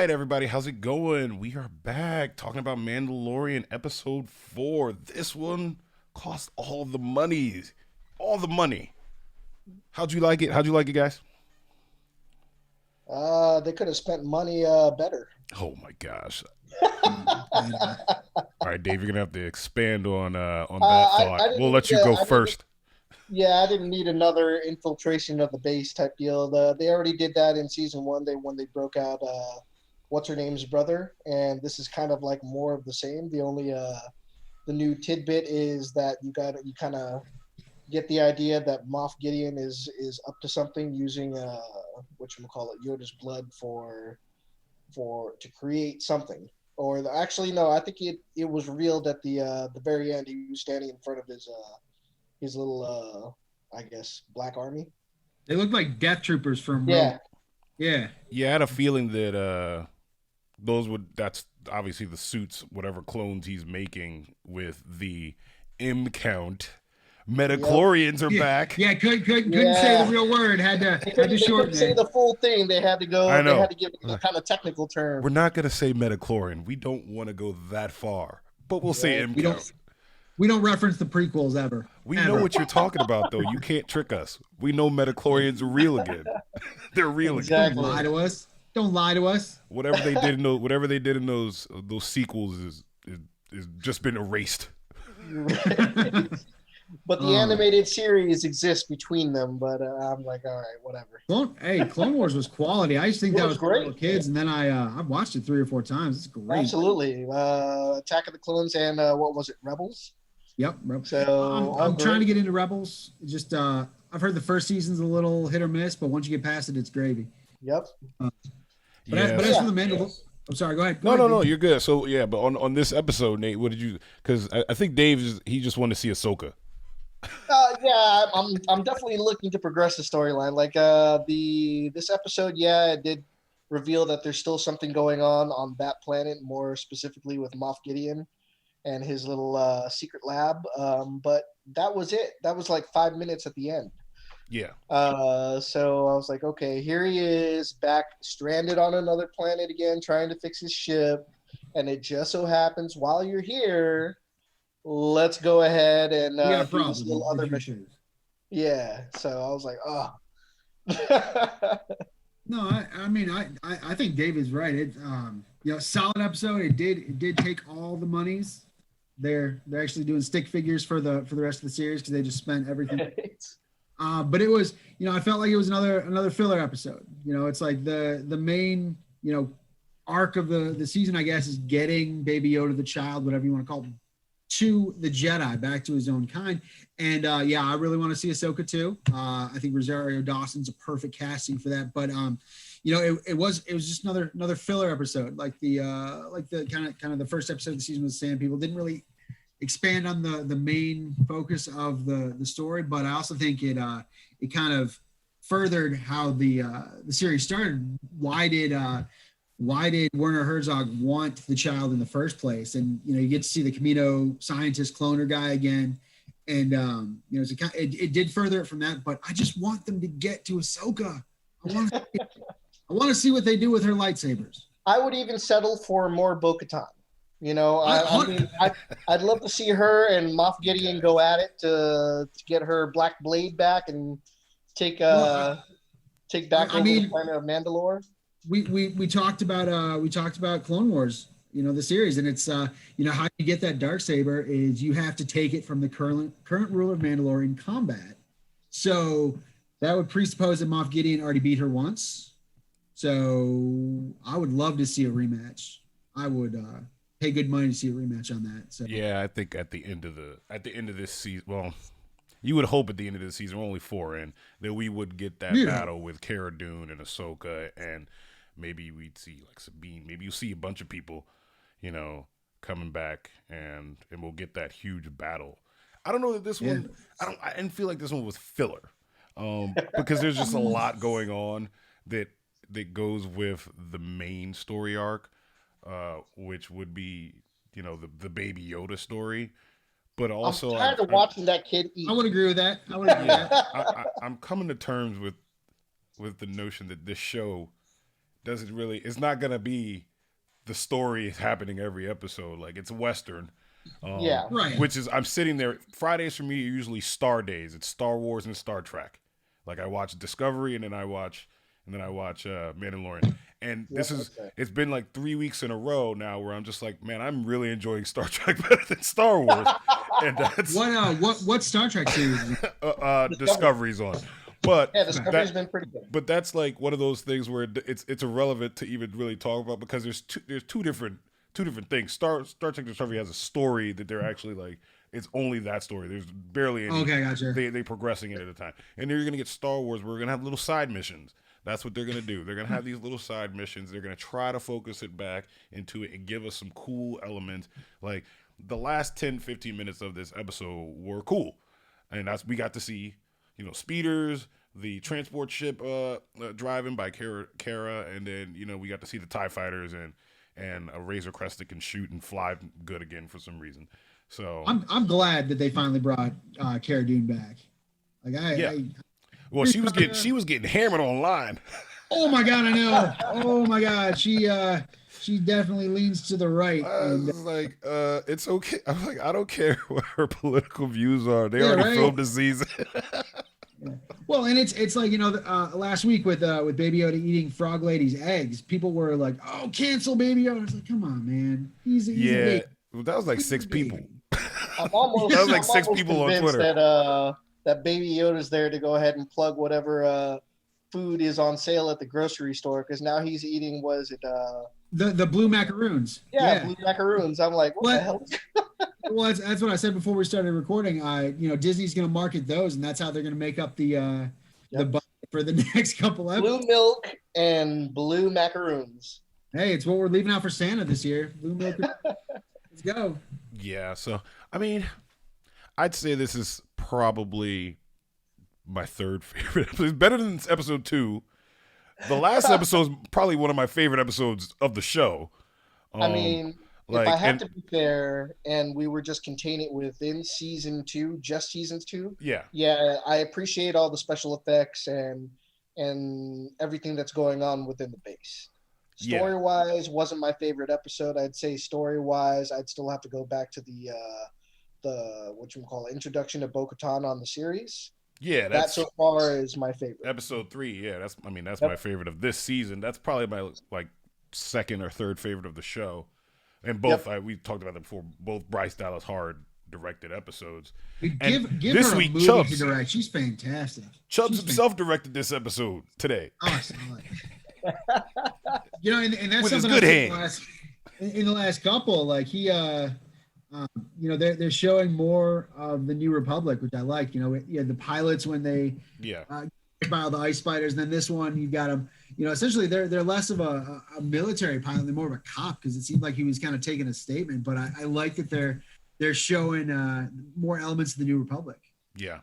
right, everybody, how's it going? We are back talking about Mandalorian episode 4. This one cost all the money. All the money. How'd you like it? How'd you like it, guys? They could have spent money better. Oh my gosh. All right, Dave, you're gonna have to expand on that thought. I We'll didn't let need you a, go I didn't, first. yeah, I didn't need another infiltration of the base type deal. They already did that in season one. When they broke out what's her name's brother, and this is kind of like more of the same. The new tidbit is that you kind of get the idea that Moff Gideon is up to something using what you call it Yoda's blood to create something. Actually, no, I think it was revealed at the very end. He was standing in front of his little I guess black army. They look like death troopers from Rogue. Yeah, Yeah. Yeah, I had a feeling that that's obviously the suits, whatever clones he's making with the M count. Midichlorians are Yeah, back. yeah, couldn't say the real word. Had to they shorten couldn't say it. the full thing. They had to go. I know. They had to give it a kind of technical term. We're not gonna say Midichlorian. We don't want to go that far, but we'll say M We count. don't reference the prequels ever. We Ever. know what you're talking about, though. You can't trick us. We know Midichlorians are real again. They're real again. Exactly. Don't lie to us. Don't lie to us. Whatever they did in those sequels is just been erased. But the animated series exists between them. But I'm like, all right, whatever. Clone Wars was quality. I used to think that was for great. little kids, and then I've watched it 3 or 4 times. It's great. Absolutely. Attack of the Clones and what was it, Rebels? Yep. So I'm trying to get into Rebels. Just I've heard the first season's a little hit or miss, but once you get past it, it's gravy. Yep. But as for the Mandalorian, I'm sorry. Go ahead. No, you're good. So yeah, but on this episode, Nate, what did you? Because I think Dave he just wanted to see Ahsoka. Yeah, I'm definitely looking to progress the storyline. Like this episode, yeah, it did reveal that there's still something going on that planet, more specifically with Moff Gideon and his little secret lab. But that was it. That was like 5 minutes at the end. Yeah. So I was like, okay, here he is back stranded on another planet again, trying to fix his ship. And it just so happens while you're here, let's go ahead and do this little other mission. Yeah. So I was like, oh. No, I think David's right. It solid episode. It did take all the monies. They're actually doing stick figures for the rest of the series because they just spent everything. But it was, I felt like it was another filler episode. It's like the main, arc of the season, I guess, is getting Baby Yoda, the child, whatever you want to call him, to the Jedi, back to his own kind. And I really want to see Ahsoka too. I think Rosario Dawson's a perfect casting for that. But it was just another filler episode, like the kind of the first episode of the season with Sand People. Didn't really expand on the main focus of the story, but I also think it kind of furthered how the series started. Why did Werner Herzog want the child in the first place? And you get to see the Camino scientist cloner guy again, and it did further it from that. But I just want them to get to Ahsoka. I want to see what they do with her lightsabers. I would even settle for more Bo-Katan. I'd love to see her and Moff Gideon go at it to get her Black Blade back and take back over the planet of Mandalore. We talked about Clone Wars, the series, and it's how you get that Darksaber is you have to take it from the current ruler of Mandalore in combat. So that would presuppose that Moff Gideon already beat her once. So I would love to see a rematch. I would pay good money to see a rematch on that. So yeah, I think at the end of this season, well, you would hope at the end of the season, we're only 4 in, that we would get that battle with Cara Dune and Ahsoka, and maybe we'd see like Sabine. Maybe you'll see a bunch of people, coming back, and we'll get that huge battle. I don't know that this one. I didn't feel like this one was filler, because there's just a lot going on that goes with the main story arc, which would be the Baby Yoda story. But also, I'm tired of watching that kid eat. I would agree with that. I'm coming to terms with the notion that this show doesn't really. It's not gonna be the story is happening every episode. Like it's a Western. Yeah. Right. Which is I'm sitting there. Fridays for me are usually Star days. It's Star Wars and Star Trek. Like I watch Discovery and then I watch Mandalorian. And it's been like 3 weeks in a row now where I'm just like, man, I'm really enjoying Star Trek better than Star Wars. And that's what Star Trek series is it? Discovery's on. But Discovery's been pretty good. But that's like one of those things where it's irrelevant to even really talk about because there's two different things. Star Trek Discovery has a story that they're actually like it's only that story. There's barely any. Okay, gotcha. They progressing it at a time, and then you're gonna get Star Wars. Where we're gonna have little side missions. That's what they're gonna do. They're gonna have these little side missions. They're gonna try to focus it back into it and give us some cool elements. Like the last 10, 15 minutes of this episode were cool, and we got to see speeders, the transport ship driving by Kara, and then we got to see the TIE fighters and a Razor Crest that can shoot and fly good again for some reason. So I'm glad that they finally brought Cara Dune back. Well, she was getting hammered online. Oh my god, I know. Oh my god, she definitely leans to the right. I was like, it's okay. I'm like, I don't care what her political views are. They already filmed the season. Yeah. Well, and it's like last week with Baby Yoda eating Frog Lady's eggs, people were like, "Oh, cancel Baby Yoda." I was like, "Come on, man, he's a baby." Well, that was like 6 people. I'm almost, that was like 6 people on Twitter. That Baby Yoda's there to go ahead and plug whatever food is on sale at the grocery store because now he's eating. Was it the blue macaroons? Yeah, blue macaroons. I'm like, what the hell? Well, that's what I said before we started recording. Disney's going to market those, and that's how they're going to make up the budget for the next couple episodes. Blue milk and blue macaroons. Hey, it's what we're leaving out for Santa this year. Blue milk. Let's go. Yeah. So, I mean, I'd say this is probably my third favorite episode. It's better than episode 2. The last episode is probably one of my favorite episodes of the show. I mean, if I have to be fair, and we were just containing it within season 2, just season 2. Yeah, I appreciate all the special effects and everything that's going on within the base. Story-wise, wasn't my favorite episode. I'd say story-wise, I'd still have to go back to the introduction of Bo-Katan on the series. Yeah, that so far is my favorite. Episode 3, yeah, that's my favorite of this season. That's probably my second or third favorite of the show. And both we talked about that before. Both Bryce Dallas Howard directed episodes. Give this her week, a movie Chubbs, to direct. She's fantastic. Chubbs himself directed this episode today. Oh, and that's with his something good hands. In the last couple, like he, they're showing more of the New Republic, which I like. The pilots when they by the ice spiders. And then this one, you got them. Essentially they're less of a military pilot than more of a cop because it seemed like he was kind of taking a statement. But I like that they're showing more elements of the New Republic. Yeah,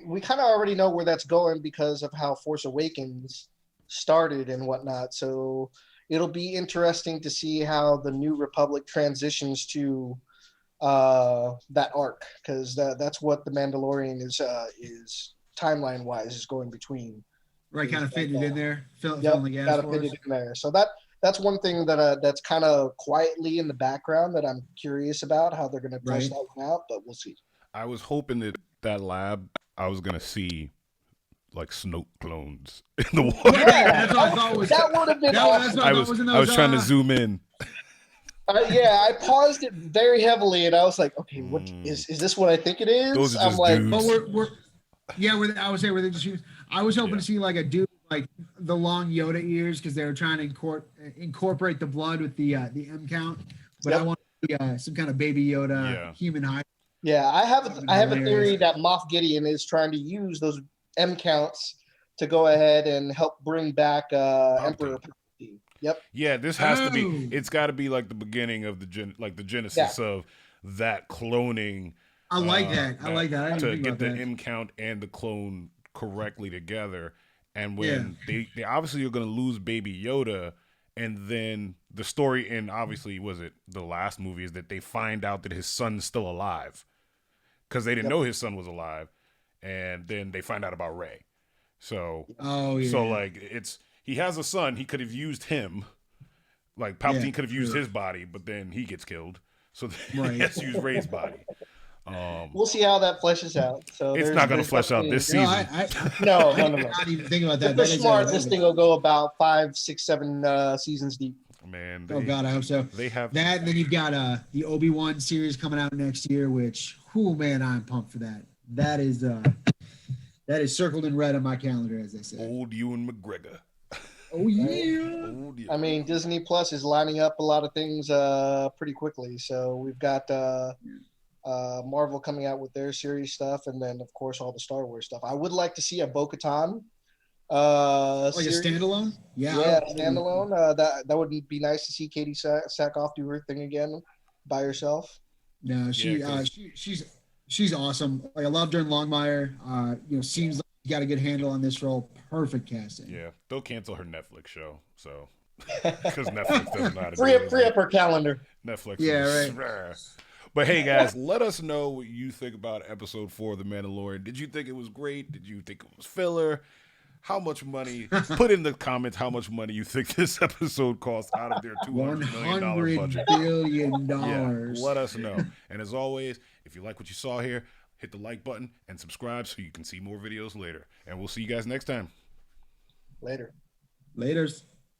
we kind of already know where that's going because of how Force Awakens started and whatnot. So it'll be interesting to see how the New Republic transitions to that arc because that's what the Mandalorian is timeline wise is going between. Right, kind of fitting it in there. Got to fit it in there. So that's one thing that's kind of quietly in the background that I'm curious about how they're going to flesh that one out, but we'll see. I was hoping that lab I was going to see like Snoke clones in the water. Yeah, that would have been awesome. I was trying to zoom in. I paused it very heavily, and I was like, "Okay, what is this? What I think it is?" Those are just dudes. I would say were they just used. I was hoping to see like a dude like the long Yoda ears because they were trying to incorporate the blood with the M count, but I want to see some kind of Baby Yoda human hide. Yeah, I have a theory that Moff Gideon is trying to use those M counts to go ahead and help bring back Emperor Palpatine. Yep. Yeah, this has to be. It's got to be like the beginning of the genesis of that cloning. I like that. I like that. To get the M count and the clone correctly together, and when they obviously are going to lose Baby Yoda, and then the story in obviously was it the last movie is that they find out that his son's still alive because they didn't know his son was alive, and then they find out about Rey. So so like it's he has a son. He could have used him. Like Palpatine could have used his body, but then he gets killed. So he has to use Rey's body. We'll see how that fleshes out. So it's not going to flesh out this season. No. I'm not even thinking about that. If they're smart, this thing will go about 5, 6, 7 seasons deep. Man, oh God, I hope so. They have that, and then you've got the Obi-Wan series coming out next year, which, man, I'm pumped for that. That is circled in red on my calendar, as they say. Old Ewan McGregor. Oh yeah. I mean, Disney Plus is lining up a lot of things pretty quickly. So we've got Marvel coming out with their series stuff, and then of course all the Star Wars stuff. I would like to see a Bo-Katan. Like a standalone? Yeah, standalone. That would be nice to see Katie Sackhoff do her thing again by herself. No, she's awesome. Like, I loved her in Longmire. Seems like you got a good handle on this role. Perfect casting. Yeah, they'll cancel her Netflix show, so because Netflix doesn't know how to free up her calendar. Netflix. Yeah, right. But hey, guys, let us know what you think about episode 4 of The Mandalorian. Did you think it was great? Did you think it was filler? How much money? Put in the comments how much money you think this episode cost out of their $200 million budget. $100 billion. Yeah, let us know. And as always, if you like what you saw here, hit the like button and subscribe so you can see more videos later. And we'll see you guys next time. Later. Laters.